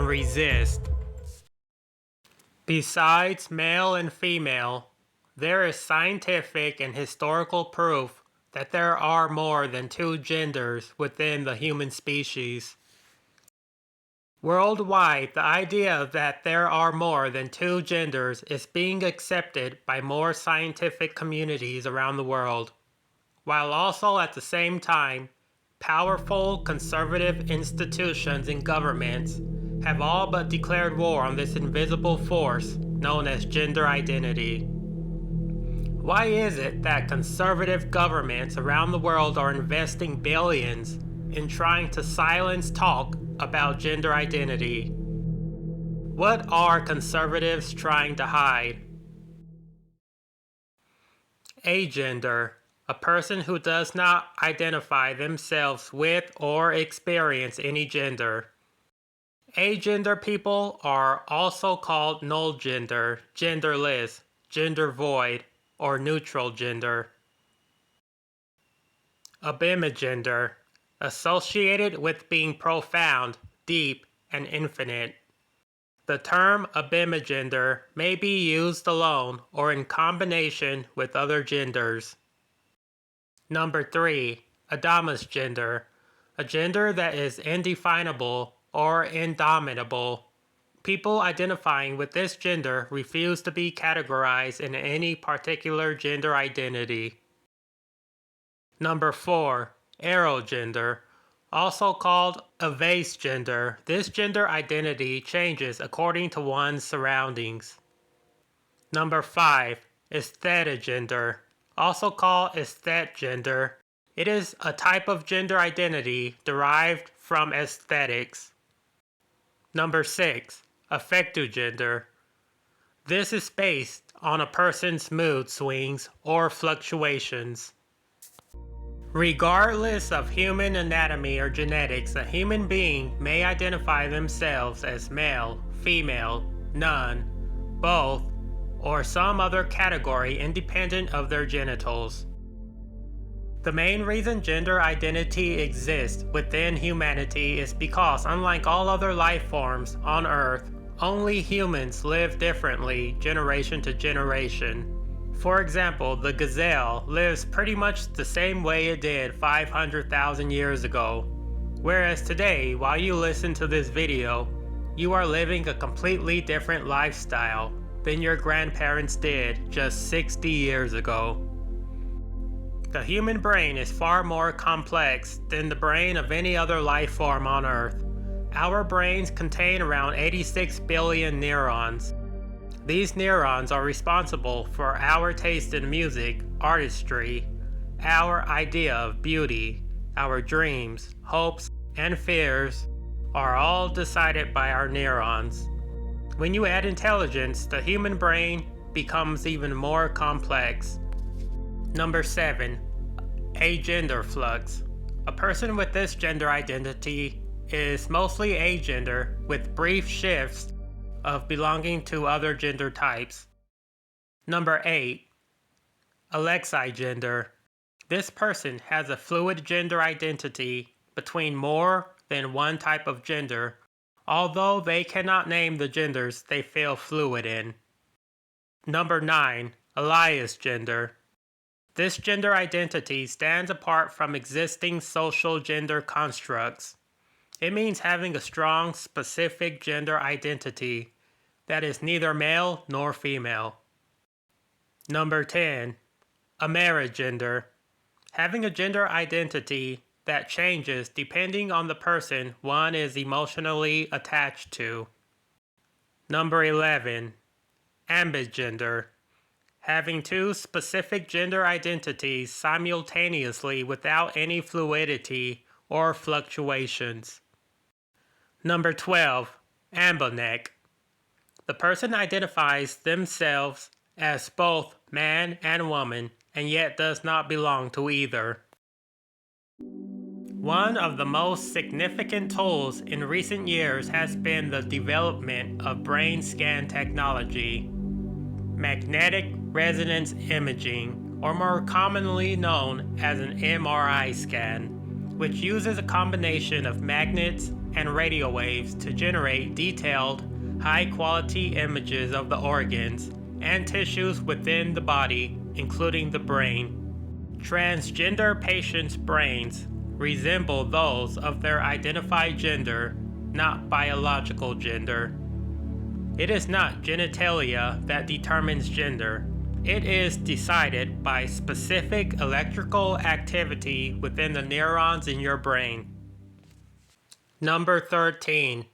and resist. Besides male and female, there is scientific and historical proof that there are more than two genders within the human species. Worldwide, the idea that there are more than two genders is being accepted by more scientific communities around the world, while also at the same time, powerful conservative institutions and governments have all but declared war on this invisible force known as gender identity. Why is it that conservative governments around the world are investing billions in trying to silence talk about gender identity? What are conservatives trying to hide? Agender, a person who does not identify themselves with or experience any gender. Agender people are also called null gender, genderless, gender void, or neutral gender. Abimagender, associated with being profound, deep, and infinite. The term abimagender may be used alone or in combination with other genders. Number 3. Adamasgender, a gender that is indefinable or indomitable. People identifying with this gender refuse to be categorized in any particular gender identity. Number 4. Erogender, also called avasegender. This gender identity changes according to one's surroundings. Number 5. Aesthetagender, also called aesthetgender. It is a type of gender identity derived from aesthetics. Number 6. Affectogender. This is based on a person's mood swings or fluctuations. Regardless of human anatomy or genetics, a human being may identify themselves as male, female, none, both, or some other category independent of their genitals. The main reason gender identity exists within humanity is because, unlike all other life forms on Earth, only humans live differently generation to generation. For example, the gazelle lives pretty much the same way it did 500,000 years ago. Whereas today, while you listen to this video, you are living a completely different lifestyle than your grandparents did just 60 years ago. The human brain is far more complex than the brain of any other life form on Earth. Our brains contain around 86 billion neurons. These neurons are responsible for our taste in music, artistry, our idea of beauty, our dreams, hopes, and fears are all decided by our neurons. When you add intelligence, the human brain becomes even more complex. Number 7. Agender flux. A person with this gender identity is mostly agender with brief shifts of belonging to other gender types. Number 8. Alexigender. This person has a fluid gender identity between more than one type of gender, although they cannot name the genders they feel fluid in. Number 9. Aliasgender. This gender identity stands apart from existing social gender constructs. It means having a strong, specific gender identity that is neither male nor female. Number 10. Amerigender. Having a gender identity that changes depending on the person one is emotionally attached to. Number 11. Ambigender. Having two specific gender identities simultaneously without any fluidity or fluctuations. Number 12. Ambonec. The person identifies themselves as both man and woman, and yet does not belong to either. One of the most significant tools in recent years has been the development of brain scan technology. Magnetic resonance imaging, or more commonly known as an MRI scan, which uses a combination of magnets and radio waves to generate detailed, high-quality images of the organs and tissues within the body, including the brain. Transgender patients' brains resemble those of their identified gender, not biological gender. It is not genitalia that determines gender. It is decided by specific electrical activity within the neurons in your brain. Number 13.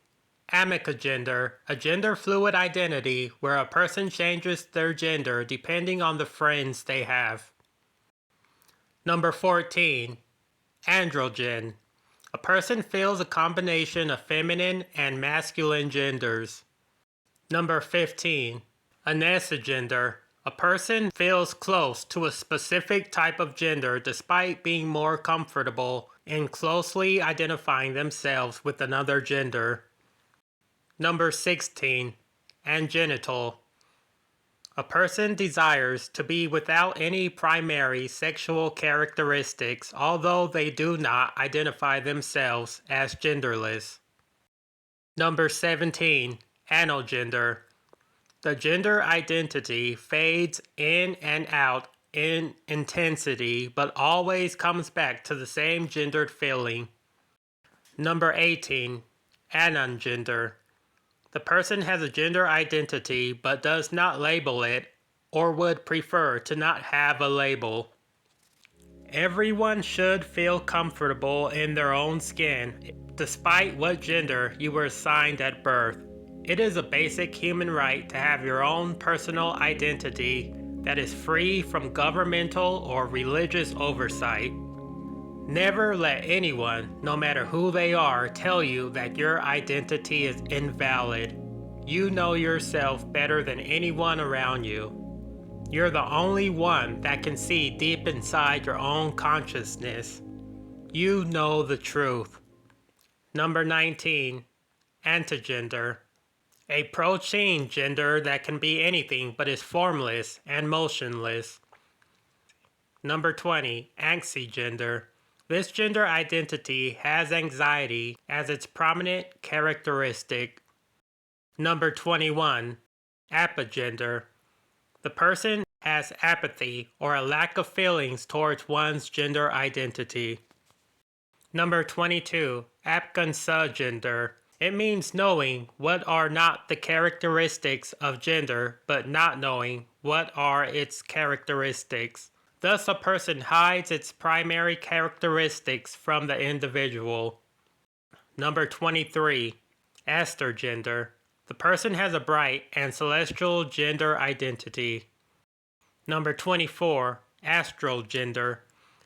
Amicogender, a gender fluid identity where a person changes their gender depending on the friends they have. Number 14. Androgen, a person feels a combination of feminine and masculine genders. Number 15. Anesogender, a person feels close to a specific type of gender despite being more comfortable in closely identifying themselves with another gender. Number 16. Angenital, a person desires to be without any primary sexual characteristics, although they do not identify themselves as genderless. Number 17. Anogender, the gender identity fades in and out in intensity, but always comes back to the same gendered feeling. Number 18. Anongender, the person has a gender identity but does not label it or would prefer to not have a label. Everyone should feel comfortable in their own skin, despite what gender you were assigned at birth. It is a basic human right to have your own personal identity that is free from governmental or religious oversight. Never let anyone, no matter who they are, tell you that your identity is invalid. You know yourself better than anyone around you. You're the only one that can see deep inside your own consciousness. You know the truth. Number 19. Antigender, a protein gender that can be anything but is formless and motionless. Number 20. Anxigender, this gender identity has anxiety as its prominent characteristic. Number 21. Apogender, the person has apathy or a lack of feelings towards one's gender identity. Number 22. Apgonsagender, it means knowing what are not the characteristics of gender, but not knowing what are its characteristics. Thus, a person hides its primary characteristics from the individual. Number 23. Astergender, the person has a bright and celestial gender identity. Number 24. Astrogender,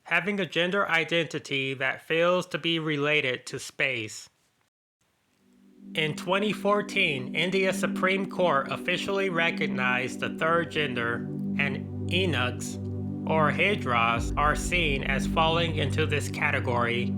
having a gender identity that feels to be related to space. In 2014, India's Supreme Court officially recognized the third gender, and eunuchs, or hijras, are seen as falling into this category.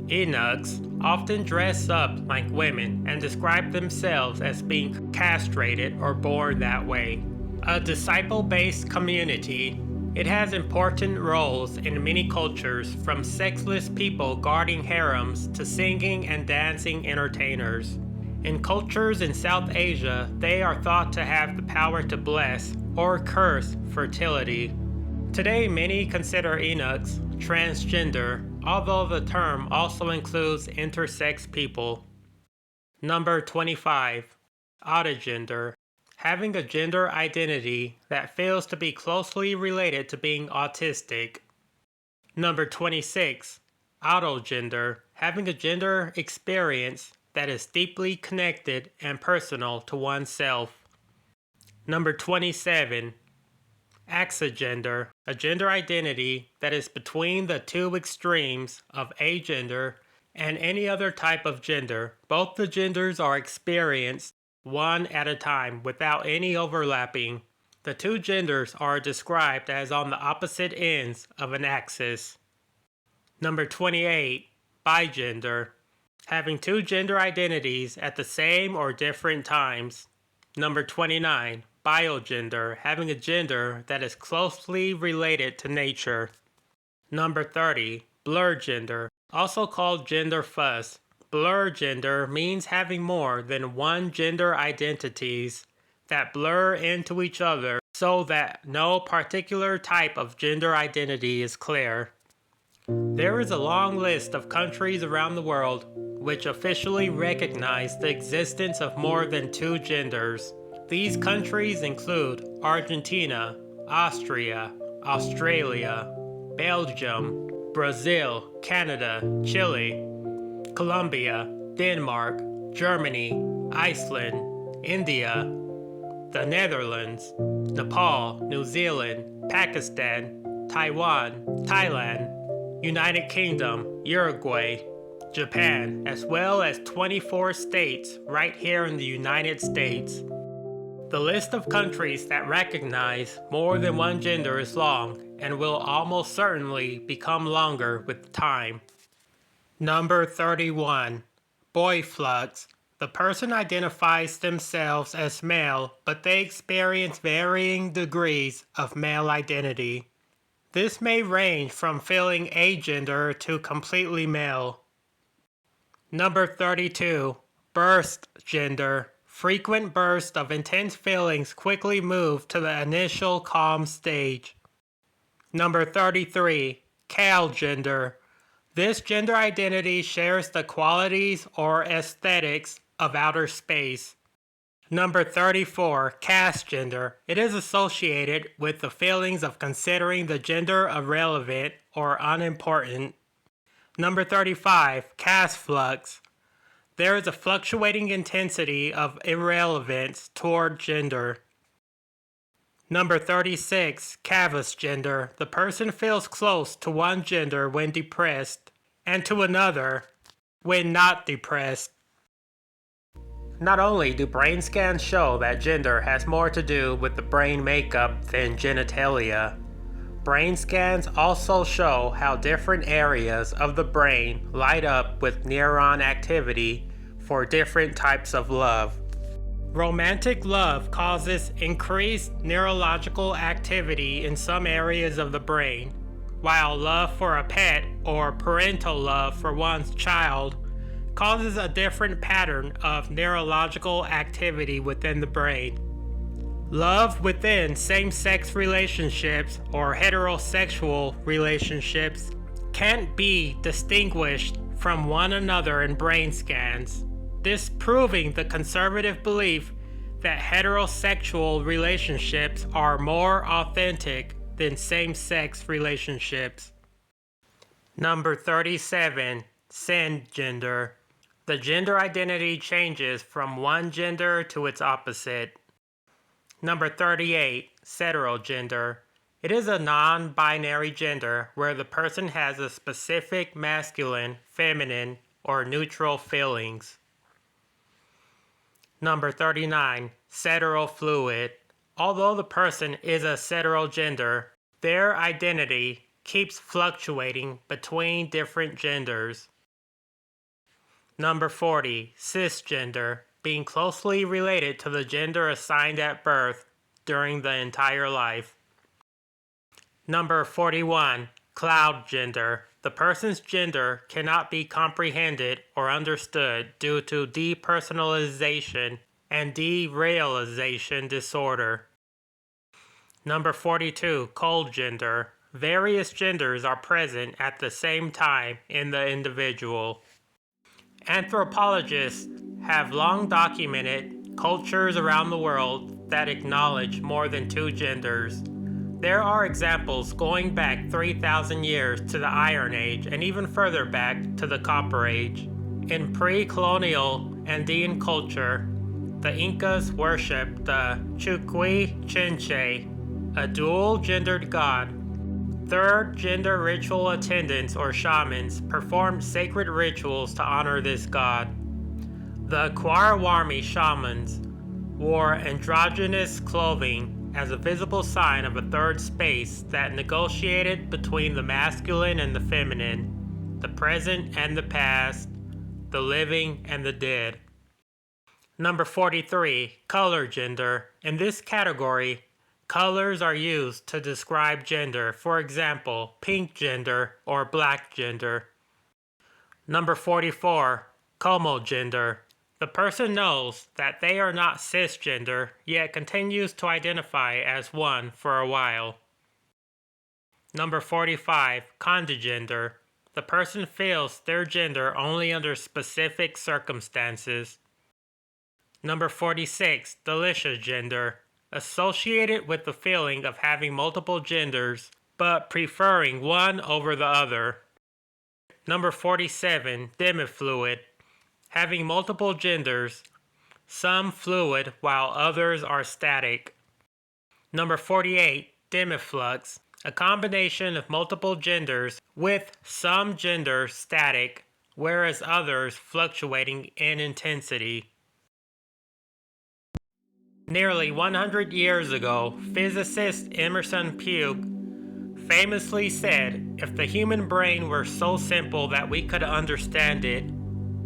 Eunuchs often dress up like women and describe themselves as being castrated or born that way. A disciple-based community, it has important roles in many cultures, from sexless people guarding harems to singing and dancing entertainers. In cultures in South Asia, they are thought to have the power to bless or curse fertility. Today, many consider eunuchs transgender, although the term also includes intersex people. Number 25. Autogender, having a gender identity that feels to be closely related to being autistic. Number 26. Autogender, having a gender experience that is deeply connected and personal to oneself. Number 27. Axogender, a gender identity that is between the two extremes of agender and any other type of gender. Both the genders are experienced one at a time without any overlapping. The two genders are described as on the opposite ends of an axis. Number 28. Bigender, having two gender identities at the same or different times. Number 29. Biogender, having a gender that is closely related to nature. Number 30. Blurgender, also called gender fuss. Blur gender means having more than one gender identities that blur into each other so that no particular type of gender identity is clear. There is a long list of countries around the world which officially recognize the existence of more than two genders. These countries include Argentina, Austria, Australia, Belgium, Brazil, Canada, Chile, Colombia, Denmark, Germany, Iceland, India, the Netherlands, Nepal, New Zealand, Pakistan, Taiwan, Thailand, United Kingdom, Uruguay, Japan, as well as 24 states right here in the United States. The list of countries that recognize more than one gender is long and will almost certainly become longer with time. Number 31. Boy flux. The person identifies themselves as male, but they experience varying degrees of male identity. This may range from feeling agender to completely male. Number 32. Burst gender. Frequent bursts of intense feelings quickly move to the initial calm stage. Number 33. Cal gender. This gender identity shares the qualities or aesthetics of outer space. Number 34. Cast gender. It is associated with the feelings of considering the gender irrelevant or unimportant. Number 35. Cast flux. There is a fluctuating intensity of irrelevance toward gender. Number 36. Cavus gender. The person feels close to one gender when depressed and to another when not depressed. Not only do brain scans show that gender has more to do with the brain makeup than genitalia, brain scans also show how different areas of the brain light up with neuron activity for different types of love. Romantic love causes increased neurological activity in some areas of the brain, while love for a pet or parental love for one's child causes a different pattern of neurological activity within the brain. Love within same-sex relationships or heterosexual relationships can't be distinguished from one another in brain scans, disproving the conservative belief that heterosexual relationships are more authentic than same-sex relationships. Number 37. Cisgender. The gender identity changes from one gender to its opposite. Number 38. Heterogender. It is a non-binary gender where the person has a specific masculine, feminine, or neutral feelings. Number 39. Heterofluid. Although the person is a heterogender, their identity keeps fluctuating between different genders. Number 40. Cisgender. Being closely related to the gender assigned at birth during the entire life. Number 41. Cloud gender. The person's gender cannot be comprehended or understood due to depersonalization and derealization disorder. Number 42. Cold gender. Various genders are present at the same time in the individual. Anthropologists have long documented cultures around the world that acknowledge more than two genders. There are examples going back 3,000 years to the Iron Age and even further back to the Copper Age. In pre-colonial Andean culture, the Incas worshipped the Chuqui Chinche, a dual-gendered god. Third-gender ritual attendants or shamans performed sacred rituals to honor this god. The Kwarawami shamans wore androgynous clothing as a visible sign of a third space that negotiated between the masculine and the feminine, the present and the past, the living and the dead. Number 43. Color gender. In this category, colors are used to describe gender, for example, pink gender or black gender. Number 44, comogender. The person knows that they are not cisgender, yet continues to identify as one for a while. Number 45, condigender. The person feels their gender only under specific circumstances. Number 46, delicious gender. Associated with the feeling of having multiple genders, but preferring one over the other. Number 47, demifluid. Having multiple genders, some fluid while others are static. Number 48, demiflux. A combination of multiple genders with some gender static, whereas others fluctuating in intensity. Nearly 100 years ago, physicist Emerson Pugh famously said, "If the human brain were so simple that we could understand it,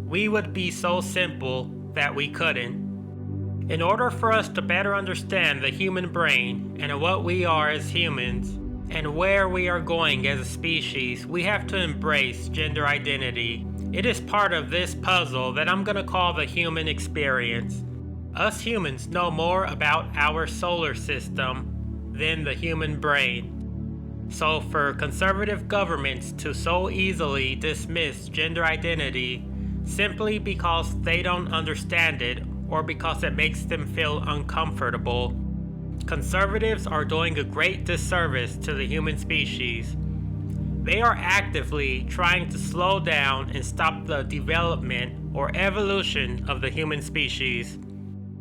we would be so simple that we couldn't." In order for us to better understand the human brain and what we are as humans and where we are going as a species, we have to embrace gender identity. It is part of this puzzle that I'm going to call the human experience. Us humans know more about our solar system than the human brain. So for conservative governments to so easily dismiss gender identity simply because they don't understand it or because it makes them feel uncomfortable, conservatives are doing a great disservice to the human species. They are actively trying to slow down and stop the development or evolution of the human species.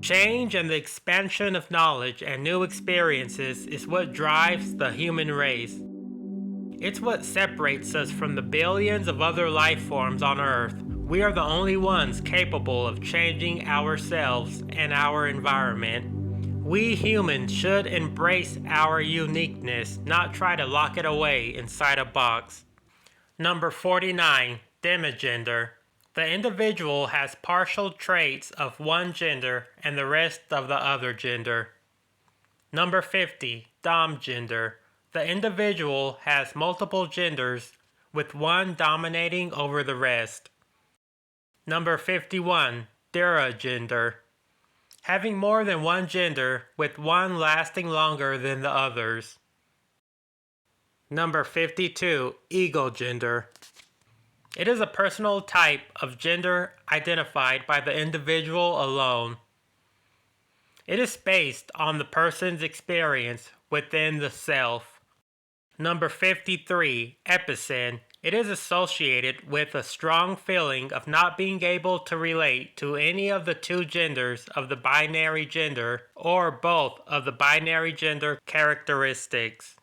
Change and the expansion of knowledge and new experiences is what drives the human race. It's what separates us from the billions of other life forms on Earth. We are the only ones capable of changing ourselves and our environment. We humans should embrace our uniqueness, not try to lock it away inside a box. Number 49, demigender. The individual has partial traits of one gender and the rest of the other gender. Number 50, domgender. The individual has multiple genders with one dominating over the rest. Number 51, deragender. Having more than one gender with one lasting longer than the others. Number 52, egogender. It is a personal type of gender identified by the individual alone. It is based on the person's experience within the self. Number 53, epicen. It is associated with a strong feeling of not being able to relate to any of the two genders of the binary gender or both of the binary gender characteristics.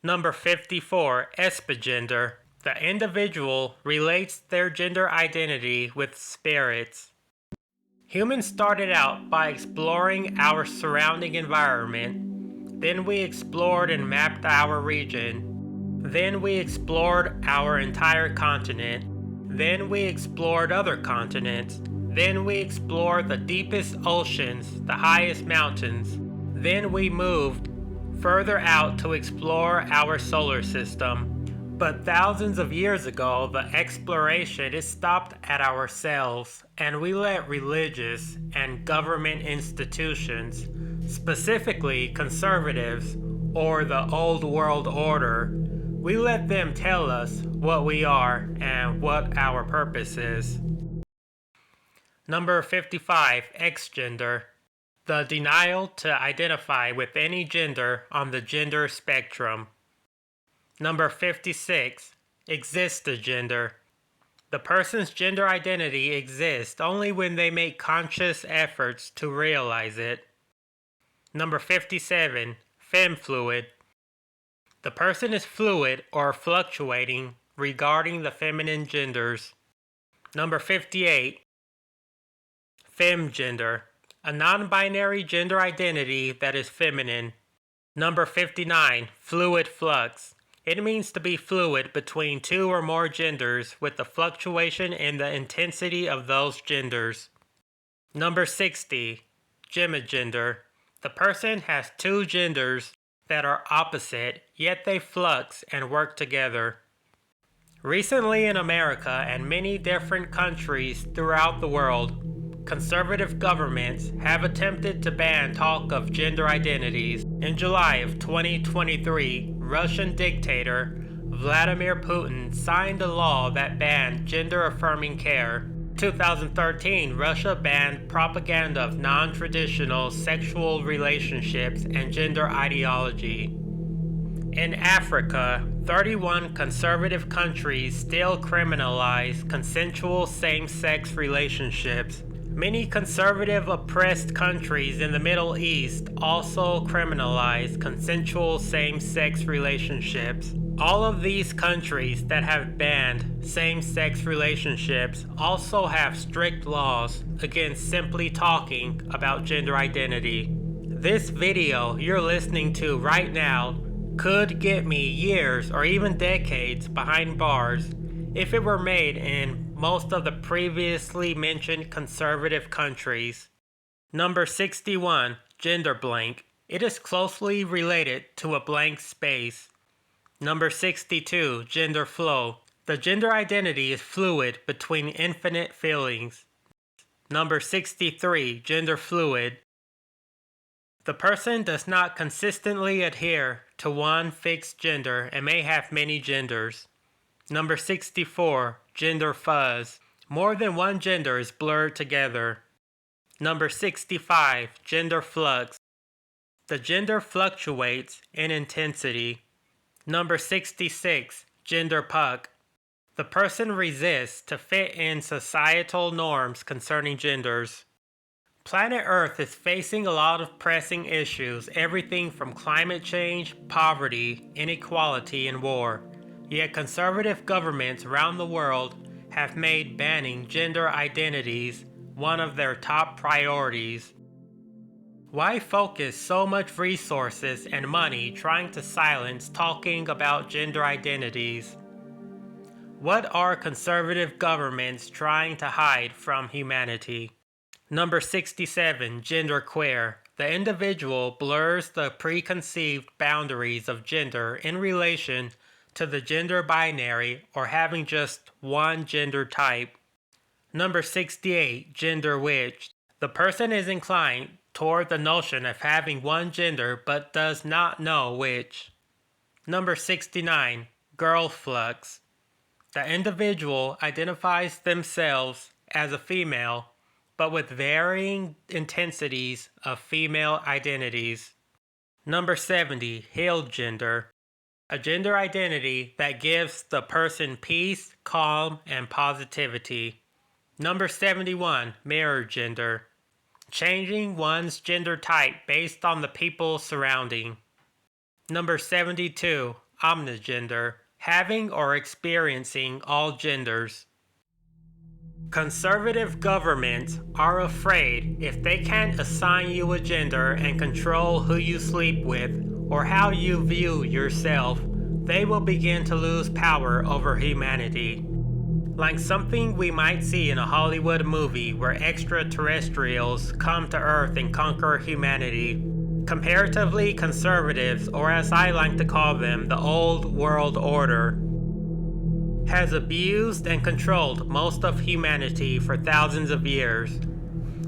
Number 54, espigender. The individual relates their gender identity with spirits. Humans started out by exploring our surrounding environment. Then we explored and mapped our region. Then we explored our entire continent. Then we explored other continents. Then we explored the deepest oceans, the highest mountains. Then we moved further out to explore our solar system. But thousands of years ago, the exploration is stopped at ourselves, and we let religious and government institutions, specifically conservatives or the old world order, we let them tell us what we are and what our purpose is. Number 55, exgender. The denial to identify with any gender on the gender spectrum. Number 56, existogender. The person's gender identity exists only when they make conscious efforts to realize it. Number 57, femfluid. The person is fluid or fluctuating regarding the feminine genders. Number 58, femgender. A non-binary gender identity that is feminine. Number 59, fluid flux. It means to be fluid between two or more genders with the fluctuation in the intensity of those genders. Number 60, gemigender. The person has two genders that are opposite, yet they flux and work together. Recently in America and many different countries throughout the world, conservative governments have attempted to ban talk of gender identities. In July of 2023, Russian dictator Vladimir Putin signed a law that banned gender-affirming care. 2013, Russia banned propaganda of non-traditional sexual relationships and gender ideology. In Africa, 31 conservative countries still criminalize consensual same-sex relationships. Many conservative oppressed countries in the Middle East also criminalize consensual same-sex relationships. All of these countries that have banned same-sex relationships also have strict laws against simply talking about gender identity. This video you're listening to right now could get me years or even decades behind bars if it were made in most of the previously mentioned conservative countries. Number 61, gender blank. It is closely related to a blank space. Number 62, gender flow. The gender identity is fluid between infinite feelings. Number 63, gender fluid. The person does not consistently adhere to one fixed gender and may have many genders. Number 64, gender fuzz. More than one gender is blurred together. Number 65, gender flux. The gender fluctuates in intensity. Number 66, gender puck. The person resists to fit in societal norms concerning genders. Planet Earth is facing a lot of pressing issues, everything from climate change, poverty, inequality, and war. Yet conservative governments around the world have made banning gender identities one of their top priorities. Why focus so much resources and money trying to silence talking about gender identities? What are conservative governments trying to hide from humanity? Number 67, genderqueer. The individual blurs the preconceived boundaries of gender in relation to the gender binary or having just one gender type. Number 68, gender witch. The person is inclined toward the notion of having one gender but does not know which. Number 69, girl flux. The individual identifies themselves as a female but with varying intensities of female identities. Number 70, healed gender. A gender identity that gives the person peace, calm, and positivity. Number 71, mirror gender. Changing one's gender type based on the people surrounding. Number 72, omnigender. Having or experiencing all genders. Conservative governments are afraid if they can't assign you a gender and control who you sleep with or how you view yourself, they will begin to lose power over humanity. Like something we might see in a Hollywood movie where extraterrestrials come to Earth and conquer humanity. Comparatively conservatives, or as I like to call them, the old world order, has abused and controlled most of humanity for thousands of years,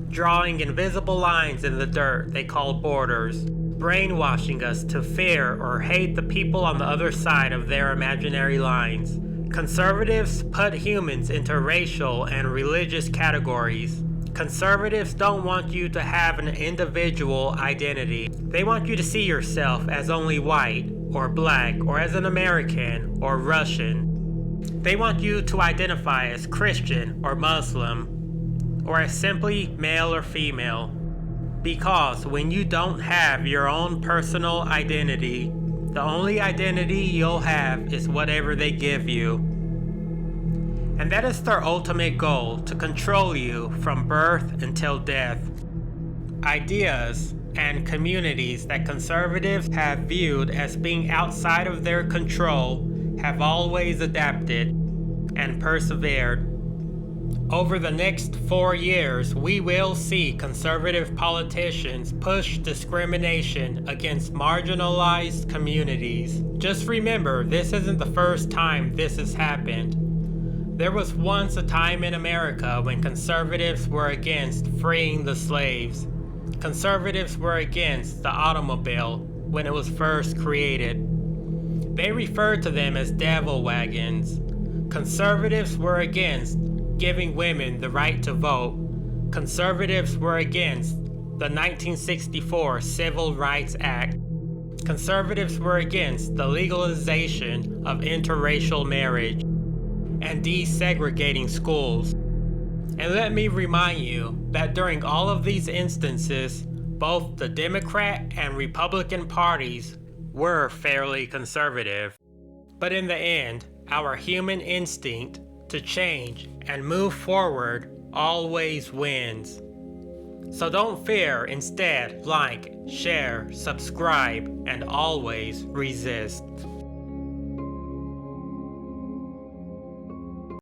drawing invisible lines in the dirt they call borders, brainwashing us to fear or hate the people on the other side of their imaginary lines. Conservatives put humans into racial and religious categories. Conservatives don't want you to have an individual identity. They want you to see yourself as only white, or black, or as an American, or Russian. They want you to identify as Christian or Muslim, or as simply male or female. Because when you don't have your own personal identity, the only identity you'll have is whatever they give you. And that is their ultimate goal, to control you from birth until death. Ideas and communities that conservatives have viewed as being outside of their control have always adapted and persevered. Over the next 4 years, we will see conservative politicians push discrimination against marginalized communities. Just remember, this isn't the first time this has happened. There was once a time in America when conservatives were against freeing the slaves. Conservatives were against the automobile when it was first created. They referred to them as devil wagons. Conservatives were against giving women the right to vote. Conservatives were against the 1964 Civil Rights Act. Conservatives were against the legalization of interracial marriage and desegregating schools. And let me remind you that during all of these instances, both the Democrat and Republican parties were fairly conservative. But in the end, our human instinct to change and move forward always wins. So don't fear, instead like, share, subscribe, and always resist.